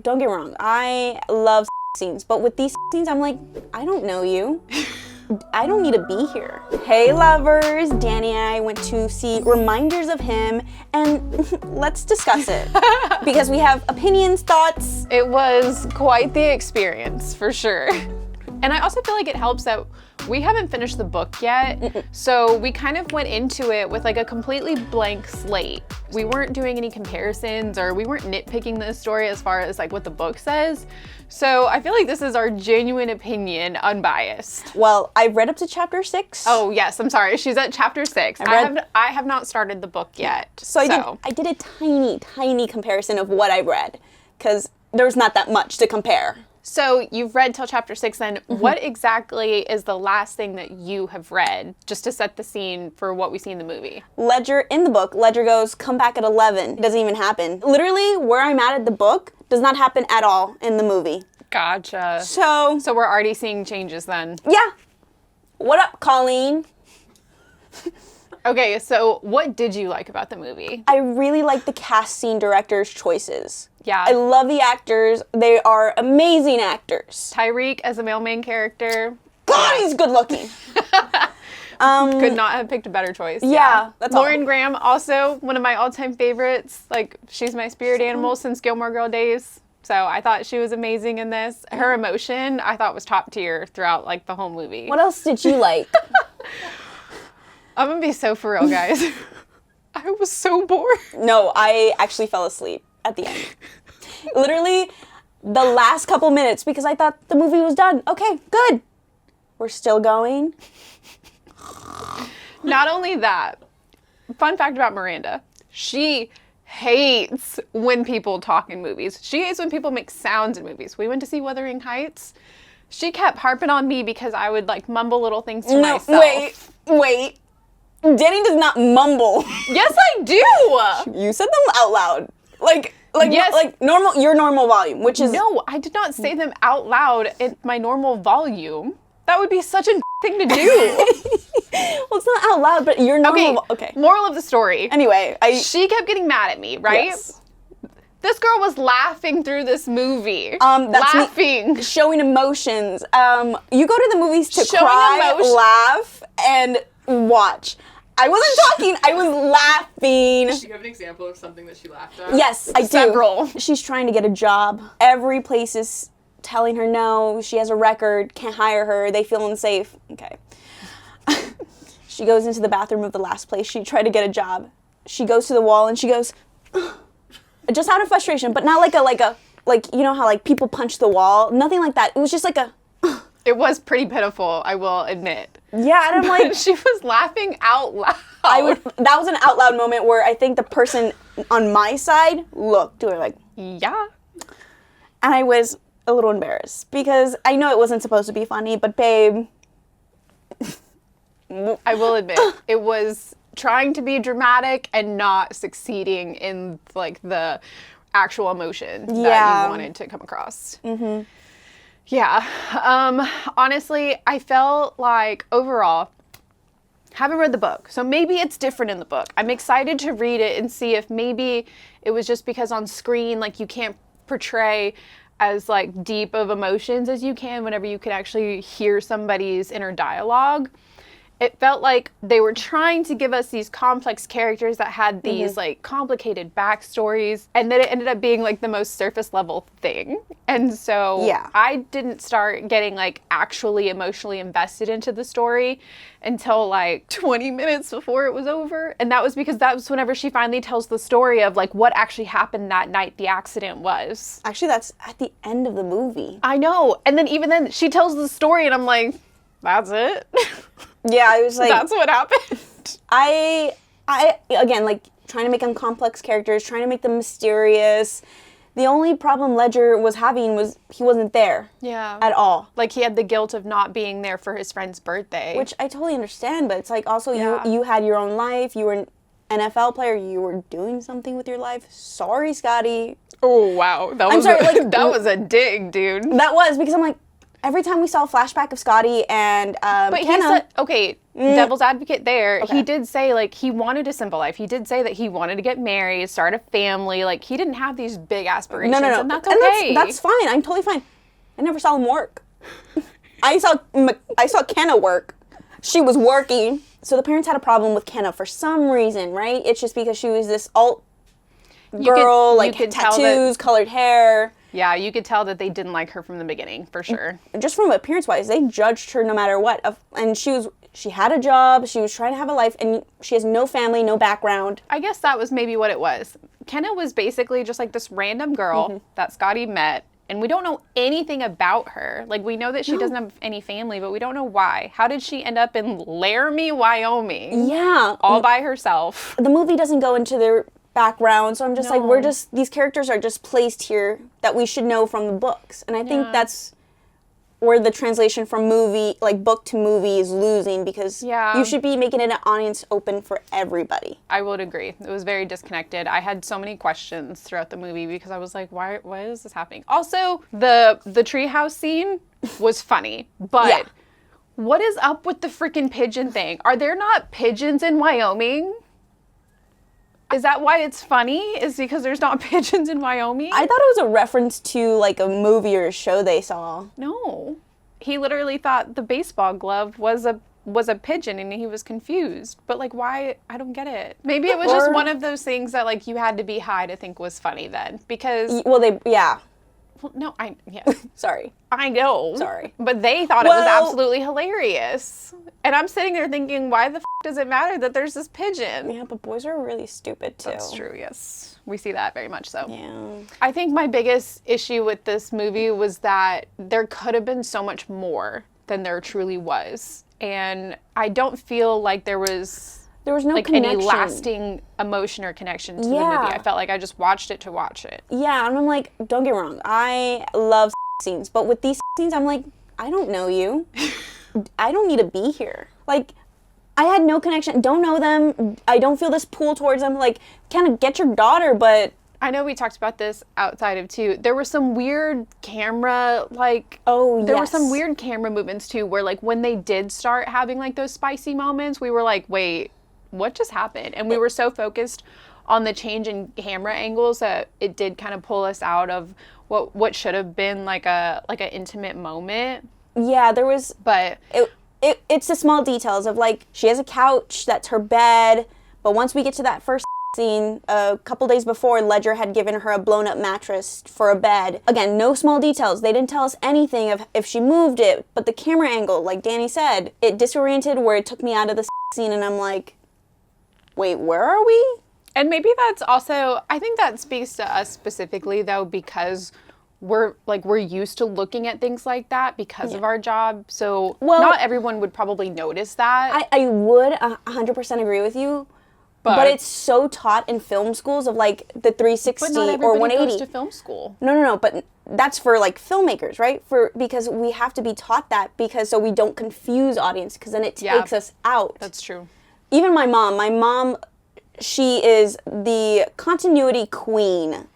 don't get me wrong. I love scenes, but with these scenes, I'm like, I don't know you. I don't need to be here. Hey lovers, Danny and I went to see Reminders of Him, and let's discuss it. Because we have opinions, thoughts. It was quite the experience, for sure. And I also feel like it helps that we haven't finished the book yet, so we kind of went into it with like a completely blank slate. We weren't doing any comparisons, or we weren't nitpicking the story as far as like what the book says. So I feel like this is our genuine opinion, unbiased. Well, I've read up to chapter 6. Oh yes, I'm sorry. She's at chapter 6. I have not started the book yet. So I did a tiny comparison of what I read, because there's not that much to compare. So you've read till chapter 6, then what exactly is the last thing that you have read, just to set the scene for what we see in the movie? Ledger, in the book, Ledger goes, come back at 11. It doesn't even happen. Literally, where I'm at the book does not happen at all in the movie. Gotcha. So we're already seeing changes then. Yeah. What up, Colleen? Okay, so what did you like about the movie? I really like the casting director's choices. Yeah. I love the actors. They are amazing actors. Tyriq as a male main character. God, he's good looking. Could not have picked a better choice. Yeah, that's all. Lauren Graham, also one of my all-time favorites. Like, she's my spirit animal since Gilmore Girl days. So I thought she was amazing in this. Her emotion, I thought, was top tier throughout like the whole movie. What else did you like? I'm gonna be so for real, guys. I was so bored. No, I actually fell asleep at the end. Literally, the last couple minutes, because I thought the movie was done. Okay, good. We're still going. Not only that, fun fact about Miranda, she hates when people talk in movies. She hates when people make sounds in movies. We went to see Wuthering Heights. She kept harping on me because I would like mumble little things to myself. Wait. Danny does not mumble. Yes, I do. You said them out loud. Yes. Like normal, your normal volume, which is... No, I did not say them out loud in my normal volume. That would be such a thing to do. Well, it's not out loud, but your normal... Okay. Moral of the story. Anyway, She kept getting mad at me, right? Yes. This girl was laughing through this movie. That's laughing. Me showing emotions. You go to the movies to Showing cry, emotion. laugh, and watch. I wasn't talking, I was laughing. Do you have an example of something that she laughed at? Yes, I do. Several. She's trying to get a job. Every place is telling her no, she has a record, can't hire her, they feel unsafe. Okay. She goes into the bathroom of the last place she tried to get a job. She goes to the wall and she goes, just out of frustration, but not like you know how like people punch the wall? Nothing like that. It was just like a... It was pretty pitiful, I will admit. Yeah, and I'm like... She was laughing out loud. That was an out loud moment where I think the person on my side looked to her like... Yeah. And I was a little embarrassed because I know it wasn't supposed to be funny, but babe... I will admit, it was trying to be dramatic and not succeeding in like the actual emotion that you wanted to come across. Mm-hmm. Yeah. Honestly, I felt like overall, haven't read the book, so maybe it's different in the book. I'm excited to read it and see if maybe it was just because on screen, like you can't portray as like deep of emotions as you can whenever you can actually hear somebody's inner dialogue. It felt like they were trying to give us these complex characters that had these like complicated backstories, and then it ended up being like the most surface level thing. And so I didn't start getting like actually emotionally invested into the story until like 20 minutes before it was over. And that was because that was whenever she finally tells the story of like what actually happened that night the accident was. Actually, that's at the end of the movie. I know. And then even then she tells the story and I'm like, that's it? Yeah, I was like... That's what happened? I again, like, trying to make them complex characters, trying to make them mysterious. The only problem Ledger was having was he wasn't there. Yeah. At all. Like, he had the guilt of not being there for his friend's birthday. Which I totally understand, but it's like, also, you had your own life, you were an NFL player, you were doing something with your life. Sorry, Scotty. Oh, wow. That was a dig, dude. That was, because I'm like, Every time we saw a flashback of Scotty and But Kenna, devil's advocate there. Okay. He did say, like, he wanted a simple life. He did say that he wanted to get married, start a family. Like, he didn't have these big aspirations, no. and that's okay. That's fine. I'm totally fine. I never saw him work. I saw Kenna work. She was working. So the parents had a problem with Kenna for some reason, right? It's just because she was this alt girl, like tattoos, colored hair. Yeah, you could tell that they didn't like her from the beginning, for sure. Just from appearance-wise, they judged her no matter what. And she had a job, she was trying to have a life, and she has no family, no background. I guess that was maybe what it was. Kenna was basically just like this random girl that Scotty met, and we don't know anything about her. Like, we know that she doesn't have any family, but we don't know why. How did she end up in Laramie, Wyoming? Yeah. All by herself. The movie doesn't go into their background, so I'm just like, these characters are just placed here that we should know from the books. And I think that's where the translation from book to movie is losing, because you should be making it an audience open for everybody. I would agree. It was very disconnected. I had so many questions throughout the movie because I was like, why is this happening? Also, the treehouse scene was funny, but what is up with the freaking pigeon thing? Are there not pigeons in Wyoming? Is that why it's funny? Is because there's not pigeons in Wyoming? I thought it was a reference to like a movie or a show they saw. No. He literally thought the baseball glove was a pigeon and he was confused. But like, why? I don't get it. Maybe it was just one of those things that like you had to be high to think was funny then. Because well, no, Sorry. I know. Sorry. But they thought it was absolutely hilarious. And I'm sitting there thinking, why the does it matter that there's this pigeon? Yeah, but boys are really stupid too. That's true, yes. We see that very much so. Yeah. I think my biggest issue with this movie was that there could have been so much more than there truly was. And I don't feel like there was no like connection. Any lasting emotion or connection to the movie. I felt like I just watched it to watch it. Yeah, and I'm like, don't get me wrong, I love scenes, but with these scenes, I'm like, I don't know you. I don't need to be here. Like, I had no connection, don't know them, I don't feel this pull towards them. Like, kind of get your daughter, but... I know we talked about this outside of too. There were some weird camera, There were some weird camera movements too, where like when they did start having like those spicy moments, we were like, wait, what just happened? And we were so focused on the change in camera angles that it did kind of pull us out of what should have been like an intimate moment. Yeah, there was, but it's the small details of like, she has a couch, that's her bed, but once we get to that first scene, a couple days before, Ledger had given her a blown up mattress for a bed. Again, no small details. They didn't tell us anything of if she moved it, but the camera angle, like Danny said, it disoriented where it took me out of the scene, and I'm like, wait, where are we? And maybe that's also, I think that speaks to us specifically though, because we're used to looking at things like that because of our job. So not everyone would probably notice that. I would 100% agree with you. But it's so taught in film schools of like the 360 but not or 180. Goes to film school. No. But that's for like filmmakers, right? Because we have to be taught that so we don't confuse audience, because then it takes us out. That's true. Even my mom, she is the continuity queen.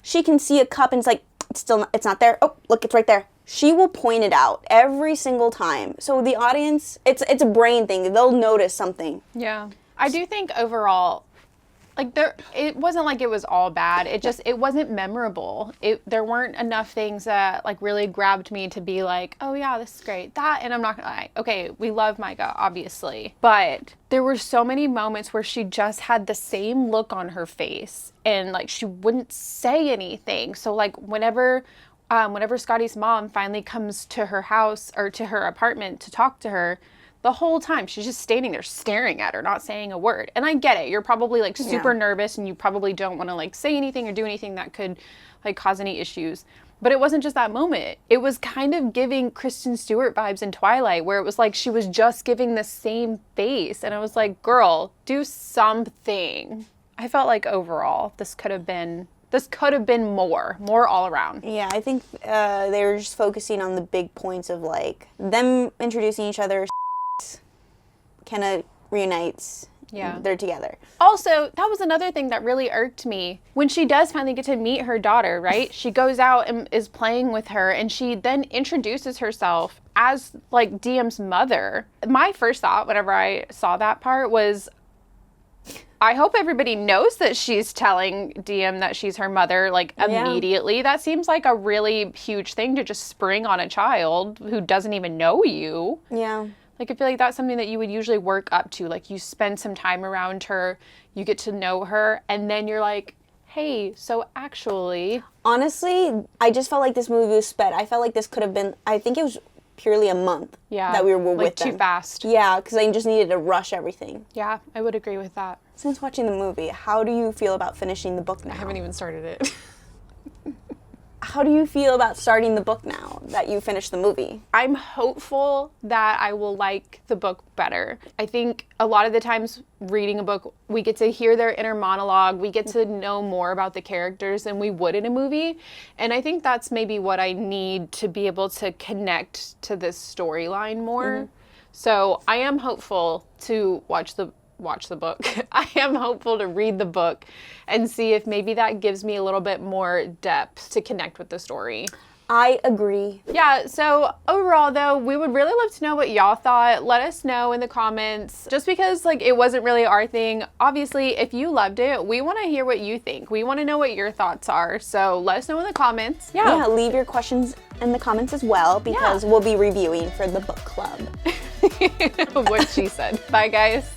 She can see a cup and it's like, it's not there. Oh, look, it's right there. She will point it out every single time. So the audience, it's a brain thing. They'll notice something. Yeah. I do think overall, like it wasn't like it was all bad. It wasn't memorable. There weren't enough things that like really grabbed me to be like, oh yeah, this is great. And I'm not gonna lie. Okay, we love Maika, obviously. But there were so many moments where she just had the same look on her face and like she wouldn't say anything. So like whenever Scotty's mom finally comes to her house or to her apartment to talk to her, the whole time she's just standing there staring at her, not saying a word. And I get it. You're probably like super nervous and you probably don't want to like say anything or do anything that could like cause any issues. But it wasn't just that moment. It was kind of giving Kristen Stewart vibes in Twilight, where it was like she was just giving the same face. And I was like, girl, do something. I felt like overall this could have been more all around. Yeah, I think they were just focusing on the big points of like them introducing each other. Kenna reunites Yeah. they're together. Also, that was another thing that really irked me. When she does finally get to meet her daughter, right? She goes out and is playing with her, and she then introduces herself as, like, Diem's mother. My first thought whenever I saw that part was, I hope everybody knows that she's telling Diem that she's her mother, like, immediately. That seems like a really huge thing to just spring on a child who doesn't even know you. Yeah. Like, I feel like that's something that you would usually work up to. Like, you spend some time around her, you get to know her, and then you're like, hey, so actually... Honestly, I just felt like this movie was sped. I felt like this could have been, I think it was purely a month that we were with like them. too fast. Yeah, because I just needed to rush everything. Yeah, I would agree with that. Since watching the movie, how do you feel about finishing the book now? I haven't even started it. How do you feel about starting the book now that you finished the movie? I'm hopeful that I will like the book better. I think a lot of the times reading a book, we get to hear their inner monologue. We get to know more about the characters than we would in a movie. And I think that's maybe what I need to be able to connect to this storyline more. So I am hopeful to watch the book. I am hopeful to read the book and see if maybe that gives me a little bit more depth to connect with the story. I agree. Yeah, so overall though, we would really love to know what y'all thought. Let us know in the comments. Just because like it wasn't really our thing, obviously if you loved it, we want to hear what you think. We want to know what your thoughts are. So let us know in the comments. Yeah, leave your questions in the comments as well because we'll be reviewing for the book club. What she said. Bye guys.